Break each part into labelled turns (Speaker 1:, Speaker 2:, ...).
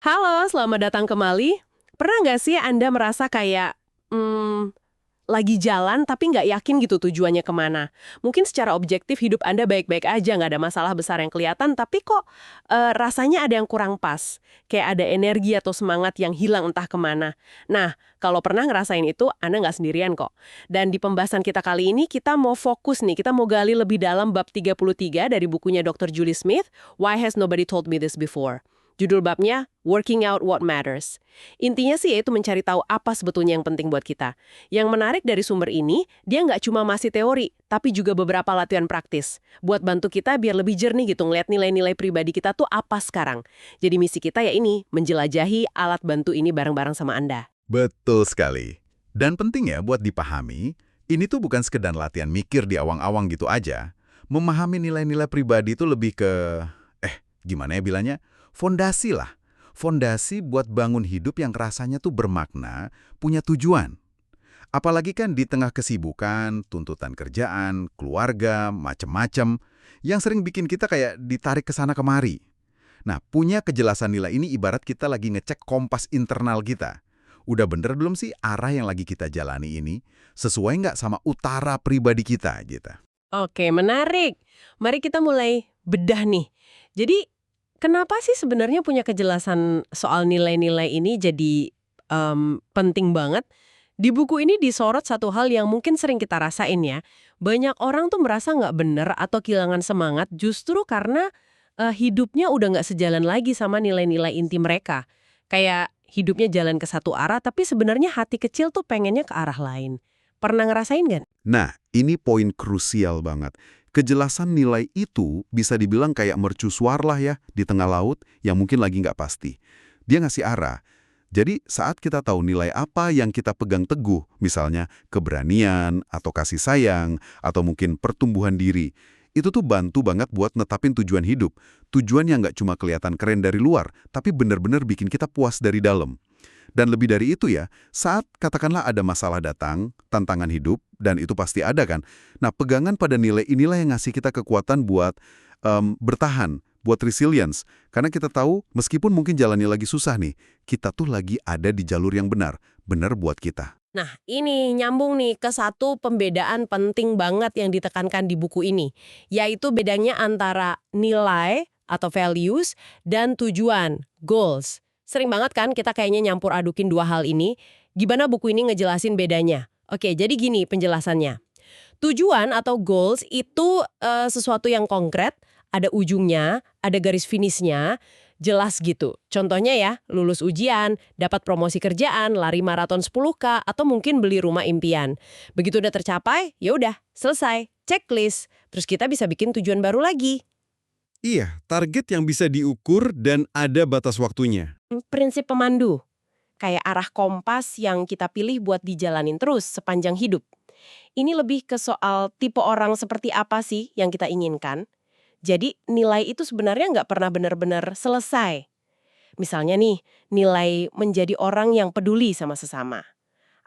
Speaker 1: Halo, selamat datang kembali. Pernah nggak sih Anda merasa kayak hmm, lagi jalan tapi nggak yakin gitu tujuannya kemana? Mungkin secara objektif hidup Anda baik-baik aja, nggak ada masalah besar yang kelihatan, tapi kok rasanya ada yang kurang pas. Kayak ada energi atau semangat yang hilang entah kemana. Nah, kalau pernah ngerasain itu, Anda nggak sendirian kok. Dan di pembahasan kita kali ini, kita mau fokus nih, kita mau gali lebih dalam bab 33 dari bukunya Dr. Julie Smith, Why Has Nobody Told Me This Before? Judul babnya, Working Out What Matters. Intinya sih yaitu mencari tahu apa sebetulnya yang penting buat kita. Yang menarik dari sumber ini, dia nggak cuma masih teori, tapi juga beberapa latihan praktis. Buat bantu kita biar lebih jernih gitu ngeliat nilai-nilai pribadi kita tuh apa sekarang. Jadi misi kita ya ini, menjelajahi alat bantu ini bareng-bareng sama Anda.
Speaker 2: Betul sekali. Dan penting ya buat dipahami, ini tuh bukan sekedar latihan mikir di awang-awang gitu aja. Memahami nilai-nilai pribadi itu lebih ke, gimana ya bilangnya? Fondasi lah. Fondasi buat bangun hidup yang rasanya tuh bermakna, punya tujuan. Apalagi kan di tengah kesibukan, tuntutan kerjaan, keluarga, macem-macem, yang sering bikin kita kayak ditarik ke sana kemari. Nah, punya kejelasan nilai ini ibarat kita lagi ngecek kompas internal kita. Udah bener belum sih arah yang lagi kita jalani ini? Sesuai nggak sama utara pribadi kita gitu?
Speaker 1: Oke, menarik. Mari kita mulai bedah nih. Jadi, kenapa sih sebenarnya punya kejelasan soal nilai-nilai ini jadi penting banget? Di buku ini disorot satu hal yang mungkin sering kita rasain ya. Banyak orang tuh merasa nggak bener atau kehilangan semangat justru karena hidupnya udah nggak sejalan lagi sama nilai-nilai inti mereka. Kayak hidupnya jalan ke satu arah, tapi sebenarnya hati kecil tuh pengennya ke arah lain. Pernah ngerasain nggak?
Speaker 2: Nah, ini poin krusial banget. Kejelasan nilai itu bisa dibilang kayak mercusuar lah ya di tengah laut yang mungkin lagi nggak pasti. Dia ngasih arah. Jadi saat kita tahu nilai apa yang kita pegang teguh, misalnya keberanian atau kasih sayang atau mungkin pertumbuhan diri, itu tuh bantu banget buat netapin tujuan hidup. Tujuan yang nggak cuma kelihatan keren dari luar, tapi benar-benar bikin kita puas dari dalam. Dan lebih dari itu ya, saat katakanlah ada masalah datang, tantangan hidup, dan itu pasti ada kan. Nah, pegangan pada nilai inilah yang ngasih kita kekuatan buat bertahan, buat resilience. Karena kita tahu, meskipun mungkin jalannya lagi susah nih, kita tuh lagi ada di jalur yang benar. Benar buat kita.
Speaker 1: Nah, ini nyambung nih ke satu pembedaan penting banget yang ditekankan di buku ini, yaitu bedanya antara nilai atau values dan tujuan, goals. Sering banget kan kita kayaknya nyampur adukin dua hal ini. Gimana buku ini ngejelasin bedanya? Oke, jadi gini penjelasannya. Tujuan atau goals itu sesuatu yang konkret, ada ujungnya, ada garis finishnya, jelas gitu. Contohnya ya, lulus ujian, dapat promosi kerjaan, lari maraton 10K, atau mungkin beli rumah impian. Begitu udah tercapai, ya udah, selesai, checklist. Terus kita bisa bikin tujuan baru lagi.
Speaker 3: Iya, target yang bisa diukur dan ada batas waktunya.
Speaker 1: Prinsip pemandu, kayak arah kompas yang kita pilih buat dijalanin terus sepanjang hidup. Ini lebih ke soal tipe orang seperti apa sih yang kita inginkan. Jadi nilai itu sebenarnya nggak pernah benar-benar selesai. Misalnya nih, nilai menjadi orang yang peduli sama sesama.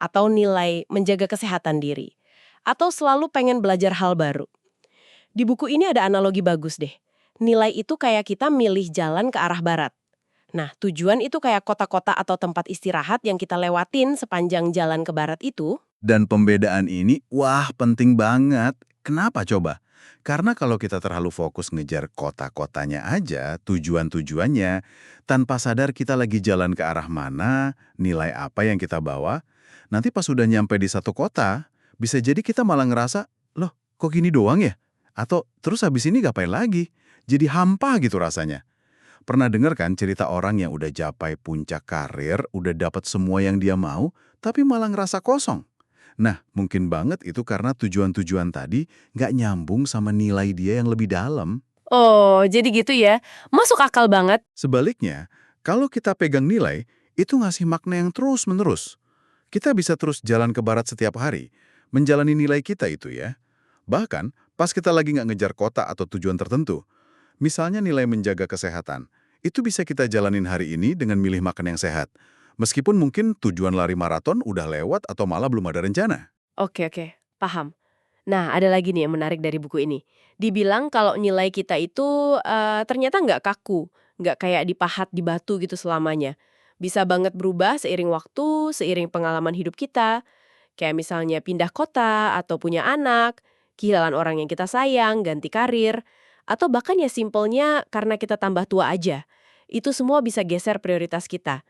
Speaker 1: Atau nilai menjaga kesehatan diri. Atau selalu pengen belajar hal baru. Di buku ini ada analogi bagus deh. Nilai itu kayak kita milih jalan ke arah barat. Nah, tujuan itu kayak kota-kota atau tempat istirahat yang kita lewatin sepanjang jalan ke barat itu.
Speaker 2: Dan pembedaan ini, wah penting banget. Kenapa coba? Karena kalau kita terlalu fokus ngejar kota-kotanya aja, tujuan-tujuannya, tanpa sadar kita lagi jalan ke arah mana, nilai apa yang kita bawa, nanti pas udah nyampe di satu kota, bisa jadi kita malah ngerasa, loh kok gini doang ya? Atau terus habis ini ngapain lagi? Jadi hampa gitu rasanya. Pernah dengar kan cerita orang yang udah capai puncak karir, udah dapat semua yang dia mau, tapi malah ngerasa kosong? Nah, mungkin banget itu karena tujuan-tujuan tadi nggak nyambung sama nilai dia yang lebih dalam.
Speaker 1: Oh, jadi gitu ya. Masuk akal banget.
Speaker 2: Sebaliknya, kalau kita pegang nilai, itu ngasih makna yang terus-menerus. Kita bisa terus jalan ke barat setiap hari, menjalani nilai kita itu ya. Bahkan, pas kita lagi nggak ngejar kota atau tujuan tertentu, misalnya nilai menjaga kesehatan, itu bisa kita jalanin hari ini dengan milih makan yang sehat. Meskipun mungkin tujuan lari maraton udah lewat atau malah belum ada rencana.
Speaker 1: Oke, paham. Nah, ada lagi nih yang menarik dari buku ini. Dibilang kalau nilai kita itu ternyata nggak kaku, nggak kayak dipahat di batu gitu selamanya. Bisa banget berubah seiring waktu, seiring pengalaman hidup kita. Kayak misalnya pindah kota atau punya anak, kehilangan orang yang kita sayang, ganti karir, atau bahkan ya simpelnya karena kita tambah tua aja. Itu semua bisa geser prioritas kita.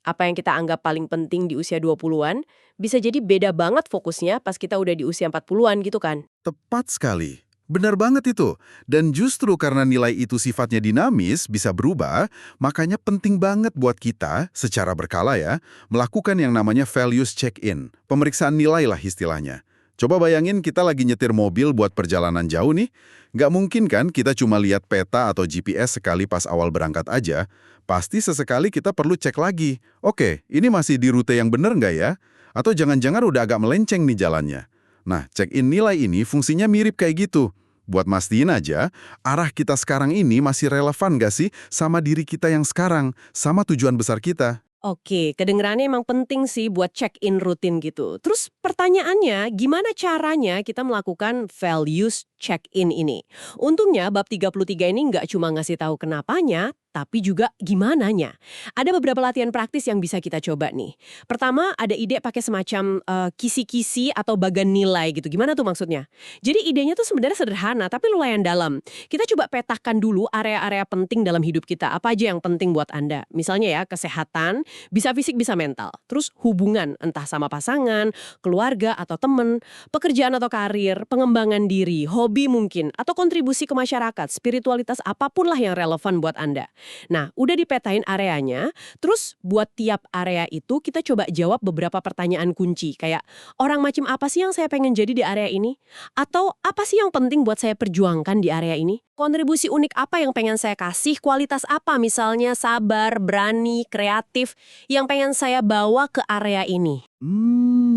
Speaker 1: Apa yang kita anggap paling penting di usia 20-an, bisa jadi beda banget fokusnya pas kita udah di usia 40-an gitu kan.
Speaker 2: Tepat sekali. Benar banget itu. Dan justru karena nilai itu sifatnya dinamis, bisa berubah, makanya penting banget buat kita, secara berkala ya, melakukan yang namanya values check-in. Pemeriksaan nilai lah istilahnya. Coba bayangin kita lagi nyetir mobil buat perjalanan jauh nih. Nggak mungkin kan kita cuma lihat peta atau GPS sekali pas awal berangkat aja. Pasti sesekali kita perlu cek lagi. Oke, ini masih di rute yang benar nggak ya? Atau jangan-jangan udah agak melenceng nih jalannya. Nah, check-in nilai ini fungsinya mirip kayak gitu. Buat mastiin aja, arah kita sekarang ini masih relevan nggak sih sama diri kita yang sekarang, sama tujuan besar kita?
Speaker 1: Oke, kedengerannya emang penting sih buat check-in rutin gitu. Terus pertanyaannya, gimana caranya kita melakukan values check-in ini? Untungnya bab 33 ini nggak cuma ngasih tahu kenapanya, tapi juga gimananya. Ada beberapa latihan praktis yang bisa kita coba nih. Pertama, ada ide pakai semacam kisi-kisi atau bagan nilai gitu. Gimana tuh maksudnya? Jadi idenya tuh sebenarnya sederhana, tapi lumayan dalam. Kita coba petakan dulu area-area penting dalam hidup kita. Apa aja yang penting buat Anda? Misalnya ya, kesehatan, bisa fisik, bisa mental. Terus hubungan, entah sama pasangan, keluarga atau temen, pekerjaan atau karir, pengembangan diri, hobi mungkin, atau kontribusi ke masyarakat, spiritualitas apapun lah yang relevan buat Anda. Nah, udah dipetain areanya, terus buat tiap area itu kita coba jawab beberapa pertanyaan kunci, kayak orang macam apa sih yang saya pengen jadi di area ini? Atau apa sih yang penting buat saya perjuangkan di area ini? Kontribusi unik apa yang pengen saya kasih? Kualitas apa misalnya sabar, berani, kreatif yang pengen saya bawa ke area ini?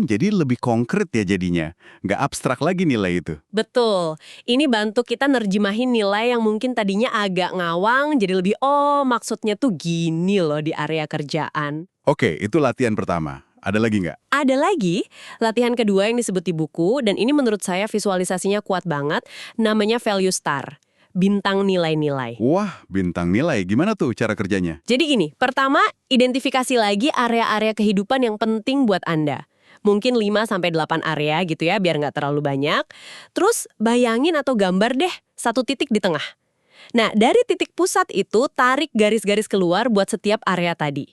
Speaker 3: Jadi lebih konkret ya jadinya. Nggak abstrak lagi nilai itu.
Speaker 1: Betul. Ini bantu kita nerjemahin nilai yang mungkin tadinya agak ngawang, jadi lebih, oh maksudnya tuh gini loh di area kerjaan.
Speaker 3: Oke, itu latihan pertama. Ada lagi nggak?
Speaker 1: Ada lagi, latihan kedua yang disebut di buku, dan ini menurut saya visualisasinya kuat banget, namanya value star. Bintang nilai-nilai.
Speaker 3: Wah, bintang nilai. Gimana tuh cara kerjanya?
Speaker 1: Jadi gini, pertama, identifikasi lagi area-area kehidupan yang penting buat Anda. Mungkin 5-8 area gitu ya, biar nggak terlalu banyak. Terus bayangin atau gambar deh satu titik di tengah. Nah, dari titik pusat itu tarik garis-garis keluar buat setiap area tadi.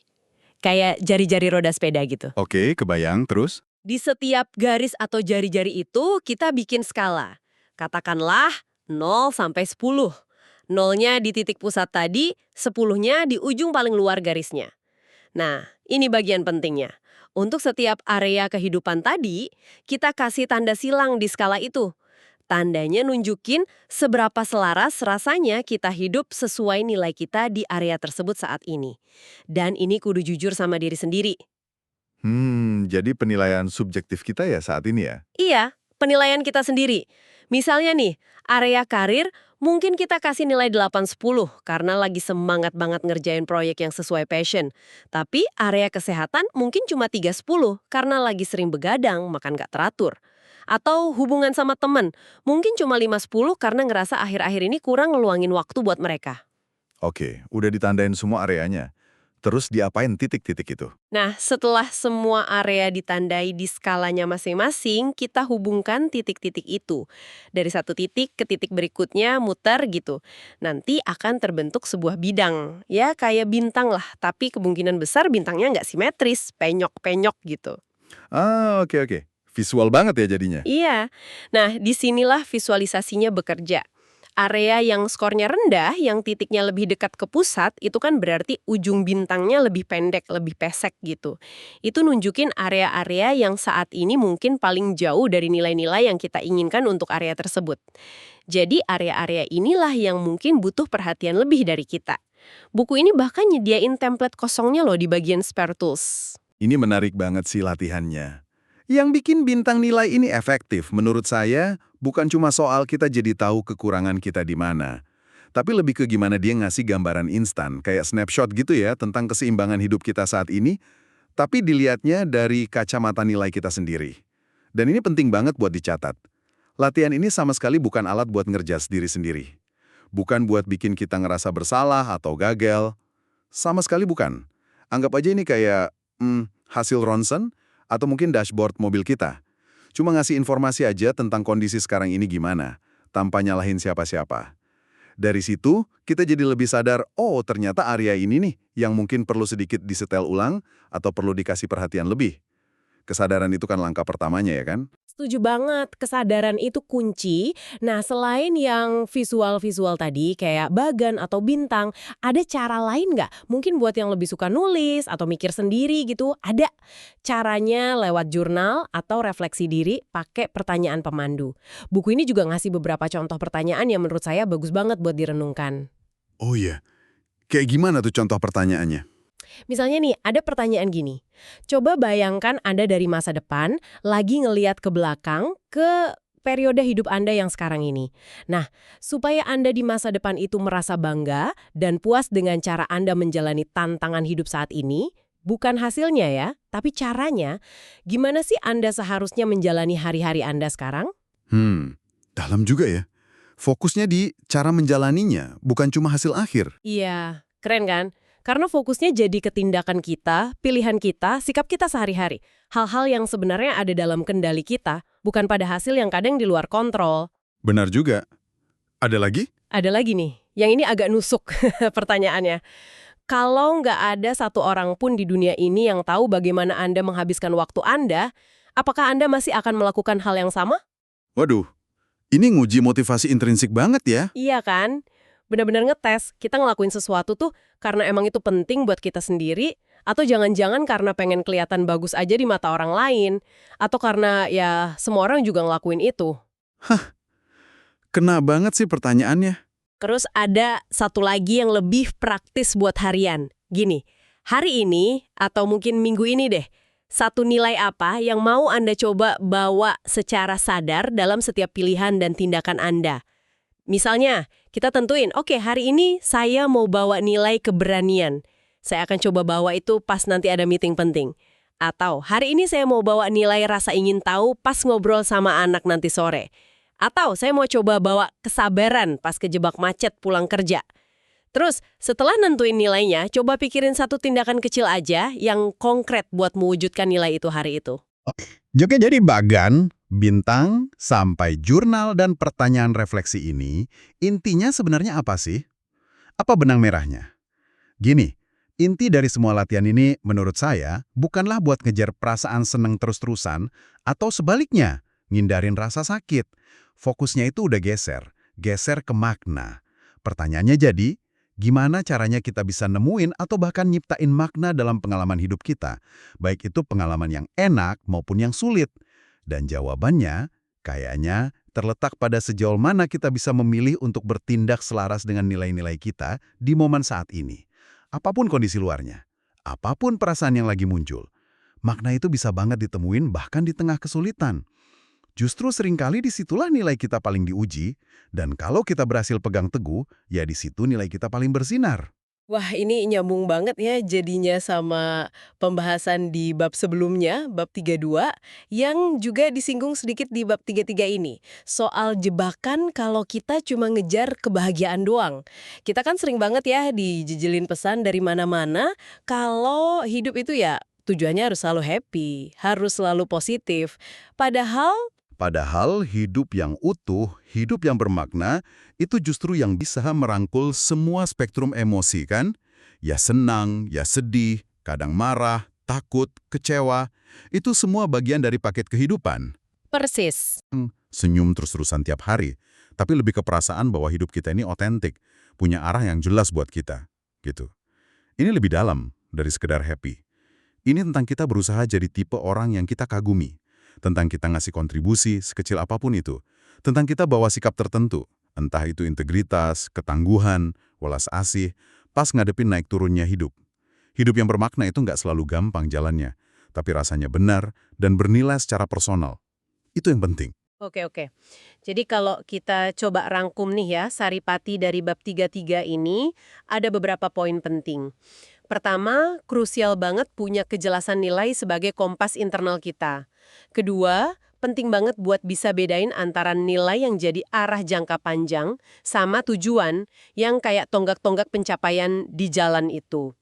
Speaker 1: Kayak jari-jari roda sepeda gitu.
Speaker 3: Oke, kebayang. Terus?
Speaker 1: Di setiap garis atau jari-jari itu kita bikin skala. Katakanlah 0 sampai 10. 0-nya di titik pusat tadi, 10-nya di ujung paling luar garisnya. Nah, ini bagian pentingnya. Untuk setiap area kehidupan tadi, kita kasih tanda silang di skala itu. Tandanya nunjukin seberapa selaras rasanya kita hidup sesuai nilai kita di area tersebut saat ini. Dan ini kudu jujur sama diri sendiri.
Speaker 3: Jadi penilaian subjektif kita ya saat ini ya?
Speaker 1: Iya, penilaian kita sendiri. Misalnya nih, area karir mungkin kita kasih nilai 8-10 karena lagi semangat banget ngerjain proyek yang sesuai passion. Tapi area kesehatan mungkin cuma 3-10 karena lagi sering begadang, makan gak teratur. Atau hubungan sama temen, mungkin cuma 5-10 karena ngerasa akhir-akhir ini kurang ngeluangin waktu buat mereka.
Speaker 3: Oke, udah ditandain semua areanya. Terus diapain titik-titik itu?
Speaker 1: Nah, setelah semua area ditandai di skalanya masing-masing, kita hubungkan titik-titik itu. Dari satu titik ke titik berikutnya muter gitu. Nanti akan terbentuk sebuah bidang. Ya, kayak bintang lah, tapi kemungkinan besar bintangnya nggak simetris, penyok-penyok gitu.
Speaker 3: Oke. Visual banget ya jadinya.
Speaker 1: Iya. Nah, disinilah visualisasinya bekerja. Area yang skornya rendah, yang titiknya lebih dekat ke pusat, itu kan berarti ujung bintangnya lebih pendek, lebih pesek gitu. Itu nunjukin area-area yang saat ini mungkin paling jauh dari nilai-nilai yang kita inginkan untuk area tersebut. Jadi area-area inilah yang mungkin butuh perhatian lebih dari kita. Buku ini bahkan nyediain template kosongnya loh di bagian spare tools.
Speaker 3: Ini menarik banget sih latihannya. Yang bikin bintang nilai ini efektif, menurut saya, bukan cuma soal kita jadi tahu kekurangan kita di mana. Tapi lebih ke gimana dia ngasih gambaran instan, kayak snapshot gitu ya, tentang keseimbangan hidup kita saat ini, tapi dilihatnya dari kacamata nilai kita sendiri. Dan ini penting banget buat dicatat. Latihan ini sama sekali bukan alat buat ngerjas diri sendiri. Bukan buat bikin kita ngerasa bersalah atau gagal. Sama sekali bukan. Anggap aja ini kayak hasil ronsen atau mungkin dashboard mobil kita. Cuma ngasih informasi aja tentang kondisi sekarang ini gimana, tanpa nyalahin siapa-siapa. Dari situ, kita jadi lebih sadar, oh ternyata area ini nih yang mungkin perlu sedikit disetel ulang atau perlu dikasih perhatian lebih. Kesadaran itu kan langkah pertamanya ya kan?
Speaker 1: Setuju banget, kesadaran itu kunci. Nah, selain yang visual-visual tadi, kayak bagan atau bintang, ada cara lain nggak? Mungkin buat yang lebih suka nulis atau mikir sendiri gitu, ada caranya lewat jurnal atau refleksi diri pakai pertanyaan pemandu. Buku ini juga ngasih beberapa contoh pertanyaan yang menurut saya bagus banget buat direnungkan.
Speaker 3: Oh iya, kayak gimana tuh contoh pertanyaannya?
Speaker 1: Misalnya nih, ada pertanyaan gini. Coba bayangkan Anda dari masa depan lagi ngeliat ke belakang ke periode hidup Anda yang sekarang ini. Nah, supaya Anda di masa depan itu merasa bangga dan puas dengan cara Anda menjalani tantangan hidup saat ini, bukan hasilnya ya, tapi caranya, gimana sih Anda seharusnya menjalani hari-hari Anda sekarang?
Speaker 3: Dalam juga ya. Fokusnya di cara menjalaninya, bukan cuma hasil akhir.
Speaker 1: Iya, keren kan? Karena fokusnya jadi ke tindakan kita, pilihan kita, sikap kita sehari-hari. Hal-hal yang sebenarnya ada dalam kendali kita, bukan pada hasil yang kadang di luar kontrol.
Speaker 3: Benar juga. Ada lagi?
Speaker 1: Ada lagi nih, yang ini agak nusuk pertanyaannya. Kalau nggak ada satu orang pun di dunia ini yang tahu bagaimana Anda menghabiskan waktu Anda, apakah Anda masih akan melakukan hal yang sama?
Speaker 3: Waduh, ini nguji motivasi intrinsik banget ya.
Speaker 1: Iya kan? Benar-benar ngetes, kita ngelakuin sesuatu tuh karena emang itu penting buat kita sendiri, atau jangan-jangan karena pengen kelihatan bagus aja di mata orang lain, atau karena ya semua orang juga ngelakuin itu.
Speaker 3: Kena banget sih pertanyaannya.
Speaker 1: Terus ada satu lagi yang lebih praktis buat harian. Gini, hari ini atau mungkin minggu ini deh, satu nilai apa yang mau Anda coba bawa secara sadar dalam setiap pilihan dan tindakan Anda? Misalnya, kita tentuin, oke hari ini saya mau bawa nilai keberanian. Saya akan coba bawa itu pas nanti ada meeting penting. Atau, hari ini saya mau bawa nilai rasa ingin tahu pas ngobrol sama anak nanti sore. Atau, saya mau coba bawa kesabaran pas kejebak macet pulang kerja. Terus, setelah nentuin nilainya, coba pikirin satu tindakan kecil aja yang konkret buat mewujudkan nilai itu hari itu.
Speaker 3: Oke, jadi bagan, bintang, sampai jurnal dan pertanyaan refleksi ini, intinya sebenarnya apa sih? Apa benang merahnya? Gini, inti dari semua latihan ini menurut saya bukanlah buat ngejar perasaan seneng terus-terusan atau sebaliknya, ngindarin rasa sakit. Fokusnya itu udah geser ke makna. Pertanyaannya jadi, gimana caranya kita bisa nemuin atau bahkan nyiptain makna dalam pengalaman hidup kita, baik itu pengalaman yang enak maupun yang sulit. Dan jawabannya, kayaknya terletak pada sejauh mana kita bisa memilih untuk bertindak selaras dengan nilai-nilai kita di momen saat ini. Apapun kondisi luarnya, apapun perasaan yang lagi muncul, makna itu bisa banget ditemuin bahkan di tengah kesulitan. Justru seringkali disitulah nilai kita paling diuji, dan kalau kita berhasil pegang teguh, ya di situ nilai kita paling bersinar.
Speaker 1: Wah, ini nyambung banget ya jadinya sama pembahasan di bab sebelumnya, bab 32, yang juga disinggung sedikit di bab 33 ini. Soal jebakan kalau kita cuma ngejar kebahagiaan doang. Kita kan sering banget ya dijejelin pesan dari mana-mana kalau hidup itu ya tujuannya harus selalu happy, harus selalu positif.
Speaker 3: Padahal hidup yang utuh, hidup yang bermakna, itu justru yang bisa merangkul semua spektrum emosi kan? Ya senang, ya sedih, kadang marah, takut, kecewa. Itu semua bagian dari paket kehidupan.
Speaker 1: Persis.
Speaker 3: Senyum terus-terusan tiap hari, tapi lebih ke perasaan bahwa hidup kita ini otentik, punya arah yang jelas buat kita. Gitu. Ini lebih dalam dari sekedar happy. Ini tentang kita berusaha jadi tipe orang yang kita kagumi. Tentang kita ngasih kontribusi sekecil apapun itu. Tentang kita bawa sikap tertentu, entah itu integritas, ketangguhan, welas asih, pas ngadepin naik turunnya hidup. Hidup yang bermakna itu nggak selalu gampang jalannya, tapi rasanya benar dan bernilai secara personal. Itu yang penting.
Speaker 1: Oke. Jadi kalau kita coba rangkum nih ya, saripati dari bab 33 ini, ada beberapa poin penting. Pertama, krusial banget punya kejelasan nilai sebagai kompas internal kita. Kedua, penting banget buat bisa bedain antara nilai yang jadi arah jangka panjang sama tujuan yang kayak tonggak-tonggak pencapaian di jalan itu.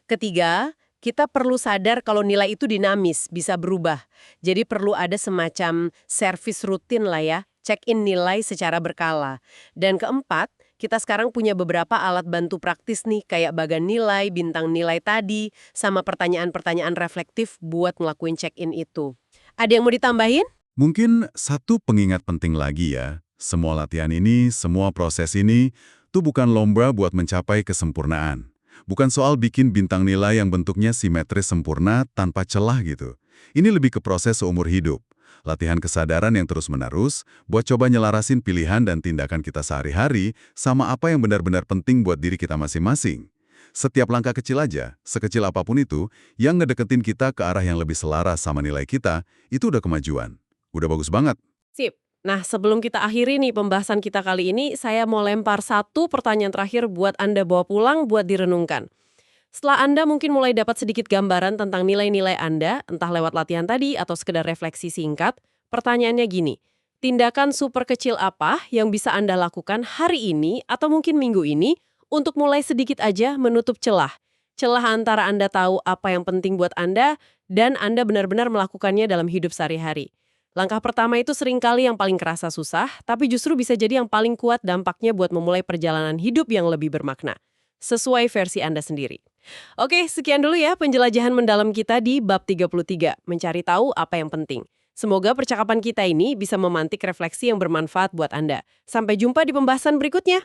Speaker 1: Ketiga, kita perlu sadar kalau nilai itu dinamis, bisa berubah. Jadi perlu ada semacam servis rutin lah ya, check-in nilai secara berkala. Dan keempat, kita sekarang punya beberapa alat bantu praktis nih, kayak bagan nilai, bintang nilai tadi, sama pertanyaan-pertanyaan reflektif buat ngelakuin check-in itu. Ada yang mau ditambahin?
Speaker 3: Mungkin satu pengingat penting lagi ya, semua latihan ini, semua proses ini, tuh bukan lomba buat mencapai kesempurnaan. Bukan soal bikin bintang nilai yang bentuknya simetris sempurna tanpa celah gitu. Ini lebih ke proses seumur hidup. Latihan kesadaran yang terus-menerus buat coba nyelarasin pilihan dan tindakan kita sehari-hari sama apa yang benar-benar penting buat diri kita masing-masing. Setiap langkah kecil aja, sekecil apapun itu, yang ngedeketin kita ke arah yang lebih selaras sama nilai kita, itu udah kemajuan. Udah bagus banget.
Speaker 1: Sip. Nah, sebelum kita akhiri nih pembahasan kita kali ini, saya mau lempar satu pertanyaan terakhir buat Anda bawa pulang buat direnungkan. Setelah Anda mungkin mulai dapat sedikit gambaran tentang nilai-nilai Anda, entah lewat latihan tadi atau sekedar refleksi singkat, pertanyaannya gini, tindakan super kecil apa yang bisa Anda lakukan hari ini atau mungkin minggu ini untuk mulai sedikit aja menutup celah? Celah antara Anda tahu apa yang penting buat Anda dan Anda benar-benar melakukannya dalam hidup sehari-hari. Langkah pertama itu seringkali yang paling kerasa susah, tapi justru bisa jadi yang paling kuat dampaknya buat memulai perjalanan hidup yang lebih bermakna. Sesuai versi Anda sendiri. Oke, sekian dulu ya penjelajahan mendalam kita di bab 33, mencari tahu apa yang penting. Semoga percakapan kita ini bisa memantik refleksi yang bermanfaat buat Anda. Sampai jumpa di pembahasan berikutnya.